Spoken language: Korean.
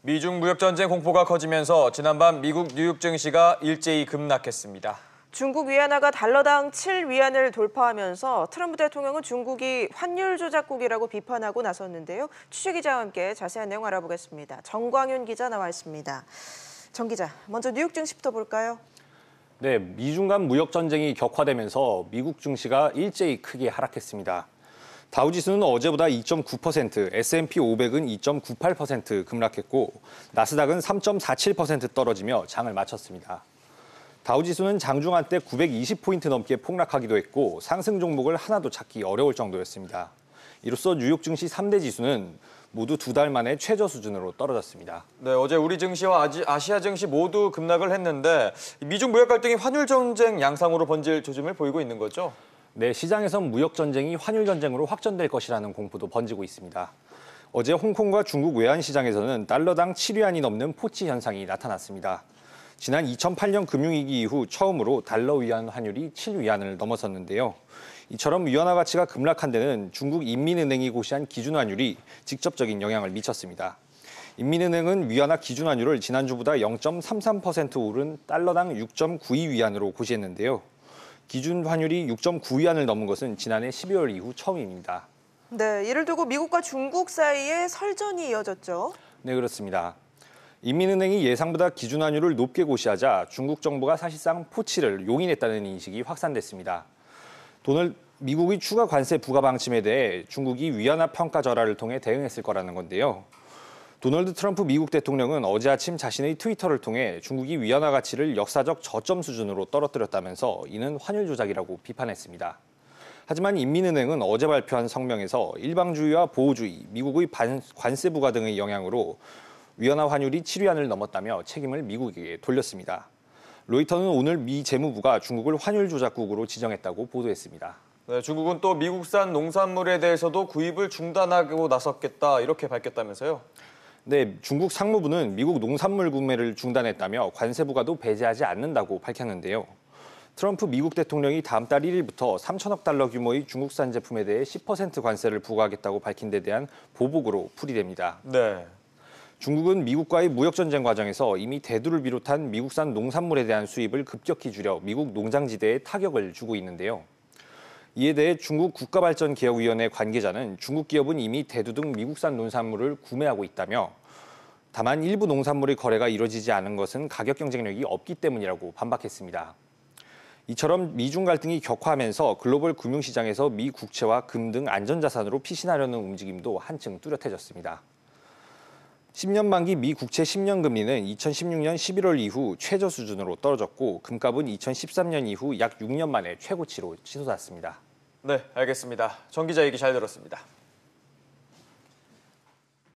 미중 무역전쟁 공포가 커지면서 지난밤 미국 뉴욕 증시가 일제히 급락했습니다. 중국 위안화가 달러당 7위안을 돌파하면서 트럼프 대통령은 중국이 환율 조작국이라고 비판하고 나섰는데요. 취재 기자와 함께 자세한 내용 알아보겠습니다. 정광윤 기자 나와 있습니다. 정 기자, 먼저 뉴욕 증시부터 볼까요? 네, 미중 간 무역 전쟁이 격화되면서 미국 증시가 일제히 크게 하락했습니다. 다우지수는 어제보다 2.9%, S&P 500은 2.98% 급락했고 나스닥은 3.47% 떨어지며 장을 마쳤습니다. 다우지수는 장중 한때 920포인트 넘게 폭락하기도 했고 상승 종목을 하나도 찾기 어려울 정도였습니다. 이로써 뉴욕 증시 3대 지수는 모두 2달 만에 최저 수준으로 떨어졌습니다. 네, 어제 우리 증시와 아시아 증시 모두 급락을 했는데 미중 무역 갈등이 환율 전쟁 양상으로 번질 조짐을 보이고 있는 거죠? 네, 시장에선 무역 전쟁이 환율 전쟁으로 확전될 것이라는 공포도 번지고 있습니다. 어제 홍콩과 중국 외환 시장에서는 달러당 7위안이 넘는 포치 현상이 나타났습니다. 지난 2008년 금융위기 이후 처음으로 달러 위안 환율이 7위안을 넘어섰는데요. 이처럼 위안화 가치가 급락한 데는 중국 인민은행이 고시한 기준 환율이 직접적인 영향을 미쳤습니다. 인민은행은 위안화 기준 환율을 지난주보다 0.33% 오른 달러당 6.92위안으로 고시했는데요. 기준 환율이 6.9위안을 넘은 것은 지난해 12월 이후 처음입니다. 네, 이를 두고 미국과 중국 사이에 설전이 이어졌죠. 네, 그렇습니다. 인민은행이 예상보다 기준 환율을 높게 고시하자 중국 정부가 사실상 포치를 용인했다는 인식이 확산됐습니다. 미국의 추가 관세 부과 방침에 대해 중국이 위안화 평가 절하를 통해 대응했을 거라는 건데요. 도널드 트럼프 미국 대통령은 어제 아침 자신의 트위터를 통해 중국이 위안화 가치를 역사적 저점 수준으로 떨어뜨렸다면서 이는 환율 조작이라고 비판했습니다. 하지만 인민은행은 어제 발표한 성명에서 일방주의와 보호주의, 미국의 관세 부과 등의 영향으로 위안화 환율이 7위안을 넘었다며 책임을 미국에게 돌렸습니다. 로이터는 오늘 미 재무부가 중국을 환율 조작국으로 지정했다고 보도했습니다. 네, 중국은 또 미국산 농산물에 대해서도 구입을 중단하고 나섰겠다 이렇게 밝혔다면서요? 네, 중국 상무부는 미국 농산물 구매를 중단했다며 관세 부과도 배제하지 않는다고 밝혔는데요. 트럼프 미국 대통령이 다음 달 1일부터 3천억 달러 규모의 중국산 제품에 대해 10% 관세를 부과하겠다고 밝힌 데 대한 보복으로 풀이됩니다. 네. 중국은 미국과의 무역 전쟁 과정에서 이미 대두를 비롯한 미국산 농산물에 대한 수입을 급격히 줄여 미국 농장지대에 타격을 주고 있는데요. 이에 대해 중국 국가발전개혁위원회 관계자는 중국 기업은 이미 대두 등 미국산 농산물을 구매하고 있다며 다만 일부 농산물의 거래가 이뤄지지 않은 것은 가격 경쟁력이 없기 때문이라고 반박했습니다. 이처럼 미중 갈등이 격화하면서 글로벌 금융시장에서 미 국채와 금 등 안전자산으로 피신하려는 움직임도 한층 뚜렷해졌습니다. 10년 만기 미 국채 10년 금리는 2016년 11월 이후 최저 수준으로 떨어졌고 금값은 2013년 이후 약 6년 만에 최고치로 치솟았습니다. 네, 알겠습니다. 정 기자 얘기 잘 들었습니다.